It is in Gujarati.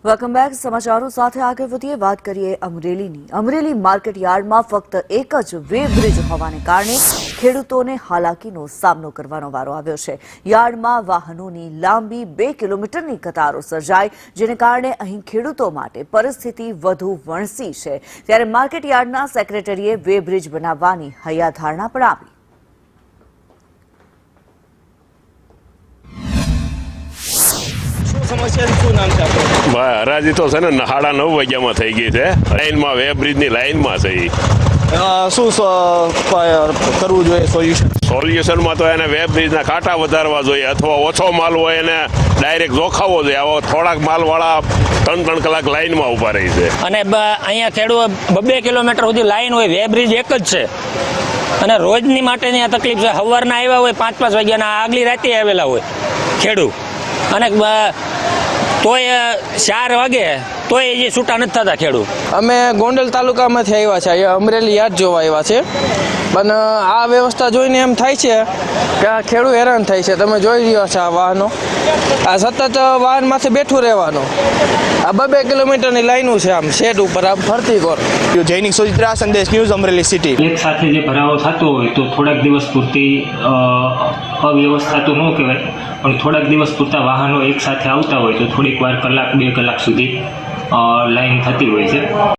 Welcome back. સમાચારો સાથે આગળ વધીએ. વાત કરીએ અમરેલીની. અમરેલી માર્કેટ યાર્ડમાં ફક્ત એક જ વે બ્રિજ હોવાને કારણે ખેડૂતોને હાલાકીનો સામનો કરવાનો વારો આવ્યો છે. યાર્ડમાં વાહનોની લાંબી 2 કિલોમીટરની કતારો સર્જાઈ, જેને કારણે અહીં ખેડૂતો માટે પરિસ્થિતિ વધુ વણસી છે. ત્યારે માર્કેટ યાર્ડના સેક્રેટરીએ વે બ્રિજ બનાવવાની હૈયાધારણા પણ આપી. ભાઈ હરાજી તો છે ને 9:30 વાગ્યામાં થઈ ગઈ છે. લાઈનમાં વે બ્રિજની લાઈનમાં છે. શું કરવું જોઈએ સોલ્યુશનમાં તો એને વે બ્રિજના કાંટા વધારવા જોઈએ, અથવા ઓછો માલ હોય એને ડાયરેક્ટ જોખાવો જોઈએ. આવો થોડાક માલવાળા 3 કલાક લાઈનમાં ઉભા રહી છે. અને અહીંયા ખેડૂત 2 કિલોમીટર સુધી લાઈન હોય, વે બ્રિજ એક જ છે અને રોજની માટેની આ તકલીફ છે. સવારના આવ્યા હોય 5 વાગ્યાના, આગલી રાતે આવેલા હોય ખેડૂત, અને તોય 4 વાગે તોય એ છૂટા નથી થતા ખેડૂત. અમે ગોંડલ તાલુકામાંથી આવ્યા છે, અહીંયા અમરેલી યાર્ડ જોવા આવ્યા છે, પણ આ વ્યવસ્થા જોઈને એમ થાય છે કે આ ખેડૂત હેરાન થાય છે. તમે જોઈ રહ્યા છો આ વાહનો, આ સતત વાહન માથે બેઠું રહેવાનું. આ 2 કિલોમીટરની લાઈનો છે, આમ શેડ ઉપર આમ ફરતી કોર. જૈનિક સુચિત્રા, સંદેશ ન્યૂઝ, અમરેલી સિટી. એક સાથે જે ભરાવો થતો હોય તો થોડાક દિવસ પૂરતી અવ્યવસ્થા તો ન કહેવાય, પણ થોડાક દિવસ પૂરતા વાહનો એક સાથે આવતા હોય તો થોડીક વાર 1-2 કલાક સુધી લાઈન થતી હોય છે.